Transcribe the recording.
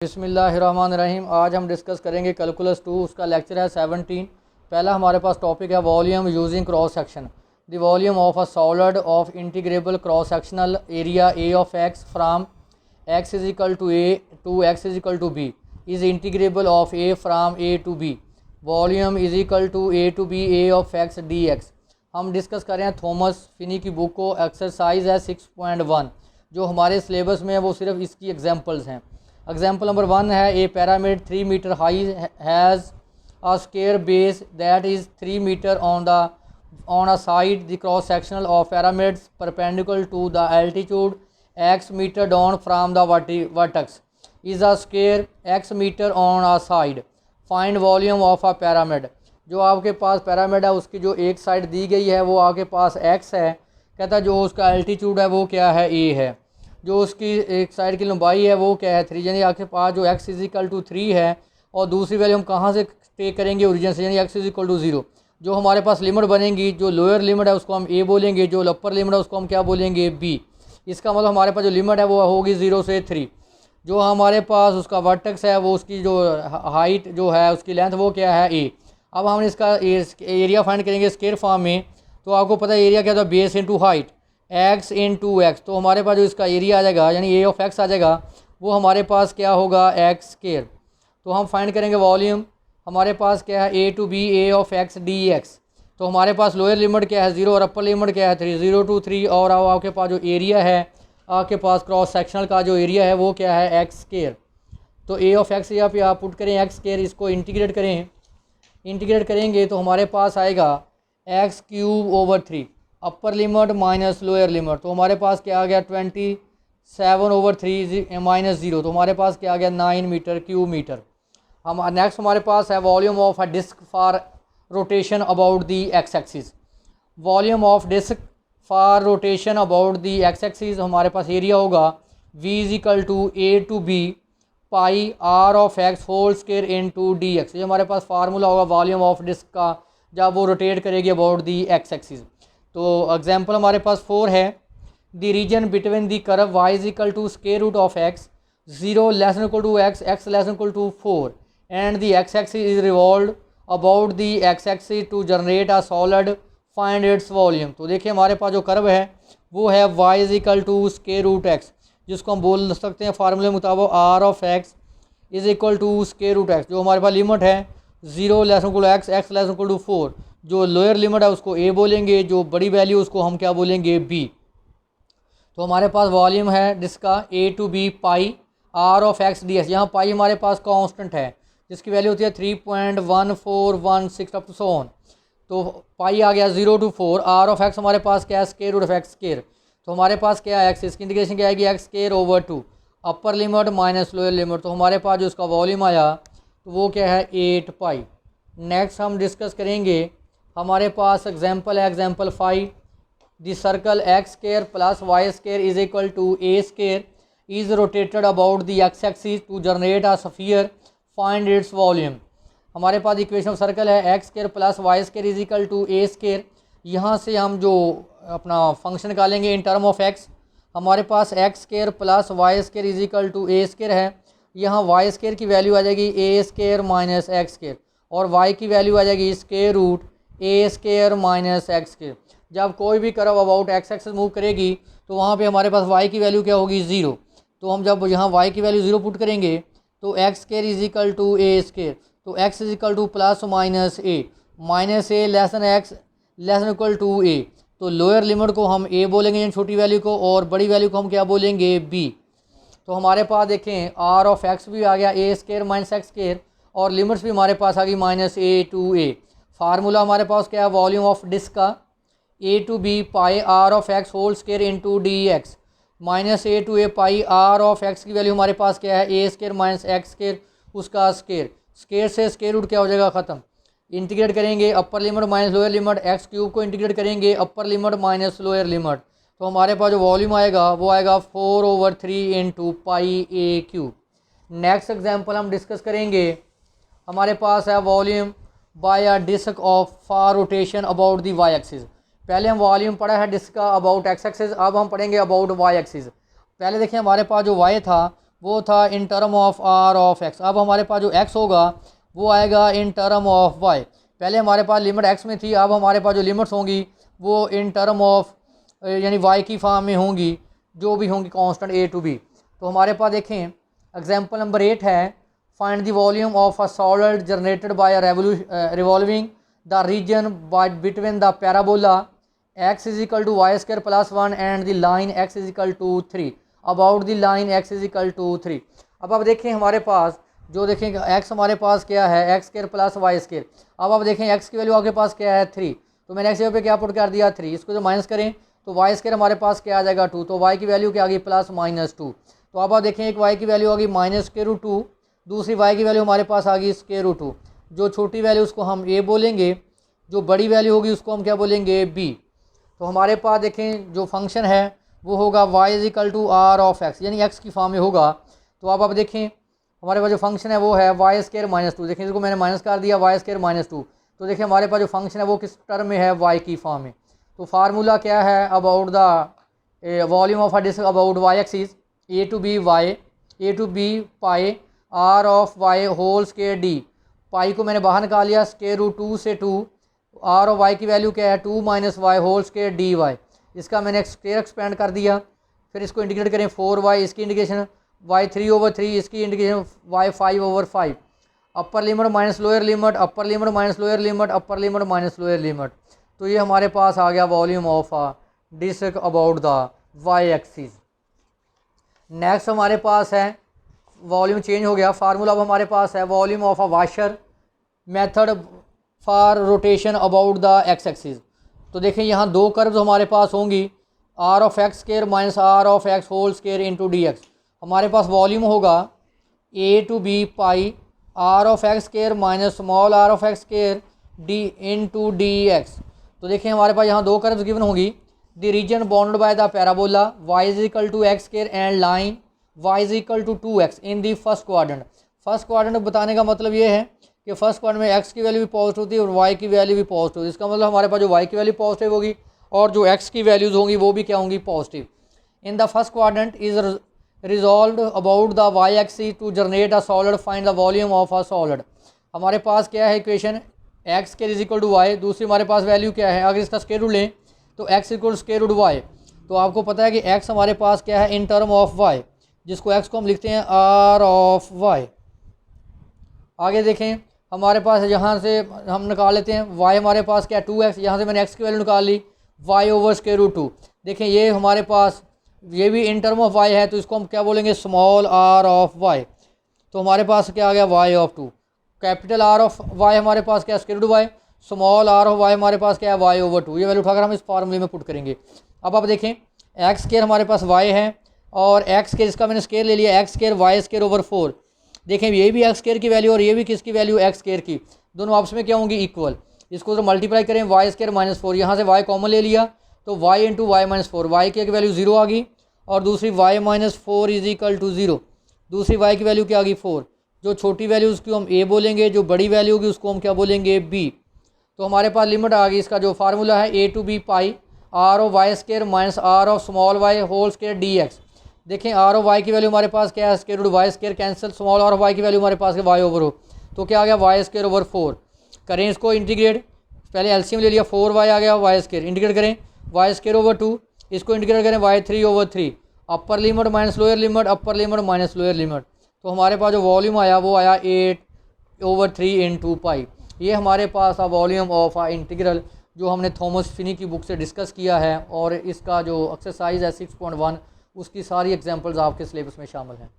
बिस्मिल्लाहिर्रहमानिर्रहीम। आज हम डिस्कस करेंगे कैलकुलस 2, उसका लेक्चर है 17। पहला हमारे पास टॉपिक है volume using cross section. The volume of a solid of integrable cross sectional area a of x from x is equal to a to x is equal to b is integrable of a from a to b. Volume is equal to a to b a of x d x. हम discuss कर रहे हैं Thomas Finney की book को। Exercise है 6.1 जो हमारे syllabus में है, वो सिर्फ इसकी एग्जांपल्स हैं। एग्जाम्पल नंबर 1 है a pyramid 3 metre high has a square base that is 3 metre on a side. The cross sectional of pyramids perpendicular to the altitude x meter down from the vertex is a square x meter on a side. Find volume of a pyramid. जो आपके पास pyramid है उसकी जो एक side दी गई है वो आपके पास x है। कहता है जो उसका एल्टीट्यूड है वो क्या है, a है। जो उसकी एक साइड की लंबाई है वो क्या है, 3, यानी आपके पास जो x इज इक्वल टू 3 है। और दूसरी वैल्यू हम कहाँ से टेक करेंगे, ओरिजिन से, यानी x इज इक्वल टू 0। जो हमारे पास लिमिट बनेगी, जो लोअर लिमिट है उसको हम a बोलेंगे, जो अपर लिमिट है उसको हम क्या बोलेंगे, b। इसका मतलब हमारे पास जो लिमिट है वो होगी 0 से 3। जो हमारे पास उसका वर्टेक्स है वो उसकी जो हाइट जो है उसकी लेंथ वो क्या है, a। अब हम इसका एरिया फाइंड करेंगे स्क्वायर फॉर्म में। तो आपको पता है एरिया क्या था, base into height x into x. तो हमारे पास जो इसका एरिया आ जाएगा यानी ए ऑफ एक्स आ जाएगा, वो हमारे पास क्या होगा, एक्स स्क्वायर। तो हम फाइंड करेंगे वॉल्यूम। हमारे पास क्या है, a to b a of x d x. तो हमारे पास लोअर लिमिट क्या है 0 और अपर लिमिट क्या है 3, 0 to 3। और अब आपके पास जो एरिया है आपके पास क्रॉस सेक्शनल का जो एरिया है वो क्या है, एक्स स्क्वायर। तो ए ऑफ एक्स यहाँ पे आप पुट करें एक्स स्क्वायर, इसको इंटीग्रेट करें। इंटीग्रेट करेंगे तो हमारे पास आएगा x cube over 3 upper limit minus lower limit. तो हमारे पास क्या आ गया 27/3 माइनस 0। तो हमारे पास क्या आ गया 9 मीटर क्यूब मीटर। हम नेक्स्ट हमारे पास है volume of a disc for rotation about the x axis. Volume of disc for rotation about the x axis, हमारे पाज एरिया होगा v is equal to a to b pi r of x whole square into d x. ये हमारे पास formula होगा volume of disc का जब वो रोटेट करेगी अबाउट दी एक्स एक्सिस। तो एग्जाम्पल हमारे पास 4 है। The region between the curve y is equal to square root of x 0 less than equal to x, x less than equal to 4 and the x axis is revolve about the x axis to generate a solid find its volume. तो देखिए हमारे पास जो curve है वो है y is equal to square root x, जिसको हम बोल सकते हैं फार्मूले के मुताबिक r of x is equal to square root x। जो हमारे पास लिमिट है 0 less than equal to x, x less than equal to 4। जो लोअर लिमिट है उसको a बोलेंगे, जो बड़ी वैल्यू उसको हम क्या बोलेंगे, b। तो हमारे पास वॉल्यूम है जिसका a to b pi r of x ds। यहाँ पाई हमारे पास कांस्टेंट है जिसकी वैल्यू होती है 3.1416 अप टू सो ऑन। तो पाई आ गया 0 to 4। r ऑफ x हमारे पास क्या है, square root of x square. तो हमारे पास क्या है x, इसकी इंटीग्रेशन क्या आएगी एक्स स्क्वायर ओवर 2 अपर लिमिट माइनस लोअर लिमिट। तो हमारे पास जो उसका वॉल्यूम आया तो वो क्या है 8 पाई। नेक्स्ट हम डिस्कस करेंगे, हमारे पास एग्जाम्पल है example 5। The circle x square plus y square is equal to a square is rotated about the x axis to generate a sphere find its volume. हमारे पास इक्वेशन ऑफ सर्कल है x square plus y square is equal to a square. यहाँ से हम जो अपना function निकालेंगे इन term of x, हमारे पास x square plus y square is equal to a square है। यहाँ वाई स्क्वायर की वैल्यू आ जाएगी a square minus x square और वाई की वैल्यू आ जाएगी square root a square minus x square. जब कोई भी curve about x axis move करेगी तो वहाँ पे हमारे पास y की वैल्यू क्या होगी 0। तो हम जब यहाँ y की वैल्यू 0 पुट करेंगे तो x square is equal to a square. तो x is equal to plus minus a less than x less than equal to a. तो लोअर लिमिट को हम a बोलेंगे छोटी वैल्यू को, और बड़ी वैल्यू को हम क्या बोलेंगे b। तो हमारे पास देखें r ऑफ x भी आ गया a square minus x square और लिमिट्स भी हमारे पास आ गई minus a to a. Formula हमारे पास क्या है वॉल्यूम ऑफ डिस्क का a to b pi r of x whole square into d x minus a to a pi r of x की वैल्यू हमारे पास क्या है a square minus x square, उसका स्क्वायर। स्क्वायर से square root क्या हो जाएगा ख़त्म। इंटीग्रेट करेंगे upper limit minus lower limit, x cube को इंटीग्रेट करेंगे upper limit minus lower limit. तो हमारे पास जो वॉल्यूम आएगा वो आएगा 4/3 into pi a cube. Next example हम डिस्कस करेंगे, हमारे पास है volume by a disc of for rotation about the y axis. पहले हम वॉल्यूम पढ़ा है डिस्क का अबाउट एक्स एक्सिस, अब हम पढ़ेंगे अबाउट वाई एक्सिस। पहले देखिए हमारे पास जो वाई था वो था in term of r of x. अब हमारे पास जो एक्स होगा वो आएगा इन टर्म ऑफ वाई। पहले हमारे पास लिमिट एक्स में थी, अब हमारे पास जो लिमिट्स होंगी वो इन टर्म ऑफ यानी वाई की फॉर्म में होंगी, जो भी होंगी कांस्टेंट ए टू बी। तो हमारे पास देखें एग्जांपल नंबर 8 है, find the volume of a solid generated by revolving the region between the parabola x is equal to y square plus 1 and the line x is equal to 3 about the line x is equal to 3। अब देखें हमारे पास जो देखें x हमारे पास क्या है x square plus y square. अब आप देखें x की वैल्यू आपके पास क्या है 3, तो मैंने x पे क्या पुट कर दिया 3, इसको जो माइनस करें तो वाई स्क्वायर हमारे पास क्या आ जाएगा 2, तो y की वैल्यू क्या आ गई प्लस माइनस 2। तो अब आप देखें एक y की वैल्यू आ गई माइनस स्क्वायर रूट 2, दूसरी y की वैल्यू हमारे पास आ गई स्क्वायर रूट 2। जो छोटी वैल्यू उसको हम a बोलेंगे, जो बड़ी वैल्यू होगी उसको हम क्या बोलेंगे b। तो हमारे पास देखें जो फंक्शन है वो होगा y is equal to r of x, यानी x की फॉर्म में होगा। तो अब देखें हमारे पास जो फंक्शन है वो है वाई स्क्वायर माइनस 2, देखें इसको मैंने माइनस कर दिया वाई स्क्वायर माइनस 2। तो देखिए हमारे पास जो फंक्शन है वो किस टर्म में है y की फॉर्म में। तो फार्मूला क्या है about the volume of a disc about y axis a to b pi r of y whole square d. Pi को मैंने बाहर निकाल लिया स्क्वायर रूट 2 से 2, आर ऑफ वाई की वैल्यू क्या है 2 minus y whole square d y, इसका मैंने स्क्वायर एक्सपेंड कर दिया। फिर इसको इंटीग्रेट करें 4y, इसकी इंटीग्रेशन y 3/3, इसकी integration y 5/5, upper limit minus lower limit, upper limit minus lower limit, upper limit minus lower limit. तो ये हमारे पास आ गया volume of a disc about the y axis. Next हमारे पास है वॉल्यूम चेंज हो गया, फार्मूला अब हमारे पास है volume of a washer method for rotation about the x axis. तो देखें यहाँ दो कर्व्स हमारे पास होंगी, r of x square minus r of x whole square into d x. हमारे पास वॉल्यूम होगा a to b pi r of x square minus small r of x square d into d x. तो देखें हमारे पास यहाँ दो curves given होगी, the region bounded by the parabola y is equal to x square and line y is equal to 2x in the first quadrant. First quadrant बताने का मतलब ये है कि फर्स्ट क्वाड्रेंट में x की वैल्यू भी पॉजिटिव होती है और y की वैल्यू भी पॉजिटिव। इसका मतलब हमारे पास जो y की वैल्यू पॉजिटिव होगी और जो x की वैल्यूज़ होंगी वो भी क्या होंगी positive. In the first quadrant is resolve about the y axis to generate a solid find the volume of a solid. हमारे पास क्या है इक्वेशन x के इज इक्वल टू y, दूसरी हमारे पास वैल्यू क्या है, अगर इसका स्क्वायर रूट लें तो x equal square root y। तो आपको पता है कि x हमारे पास क्या है इन टर्म ऑफ y, जिसको x को हम लिखते हैं r ऑफ y। आगे देखें हमारे पास यहाँ से हम निकाल लेते हैं y हमारे पास क्या है 2x, यहाँ से मैंने x की वैल्यू निकाल ली y ओवर स्क्वायर रूट 2। देखें ये हमारे पास ये भी इन टर्म ऑफ y है, तो इसको हम क्या बोलेंगे स्मॉल r ऑफ y। तो हमारे पास क्या आ गया y of 2, capital R of y हमारे पास क्या है square root y, small r of y हमारे पास क्या है y ओवर 2। ये वैल्यू उठाकर हम इस फार्मूले में पुट करेंगे। अब आप देखें एक्स स्क्वायर हमारे पास y है और एक्स स्क्वायर इसका मैंने स्क्वायर ले लिया x square y square over 4। देखें ये भी एक्स स्क्वायर की वैल्यू और ये भी किसकी वैल्यू एक्स स्क्वायर की, दोनों आपस में क्या होंगी इक्वल। इसको तो मल्टीप्लाई करें वाई स्क्वायर माइनस 4, यहाँ से y कॉमन ले लिया तो y into y minus 4, y की एक वैल्यू 0 आ गई और दूसरी y minus 4 is equal to 0, दूसरी y की वैल्यू क्या आ गई 4। जो छोटी वैल्यू उसको हम a बोलेंगे, जो बड़ी वैल्यू होगी उसको हम क्या बोलेंगे b। तो हमारे पास लिमिट आ गई, इसका जो फार्मूला है a to b pi r of y square minus r of small y whole square d x. देखें आर ऑफ वाई की वैल्यू हमारे पास क्या है square root y square cancel, small r of y की value हमारे पास Y over हो, तो क्या आ गया वाई स्क्वायर ओवर 4। करें इसको इंटीग्रेट, पहले एलसीएम ले लिया 4y आ गया वाई स्क्वायर, इंटीग्रेट करें वाई स्क्वायर ओवर 2, इसको इंटीग्रेट करें y 3 over 3, upper limit minus lower limit, upper limit minus lower limit. तो हमारे पास जो वॉल्यूम आया वो आया 8/3 इंटू पाई। ये हमारे पास था वॉल्यूम ऑफ आ इंटीग्रल जो हमने थॉमस फिनी की बुक से डिस्कस किया है, और इसका जो एक्सरसाइज है 6.1 उसकी सारी एग्जांपल्स आपके सिलेबस में शामिल हैं।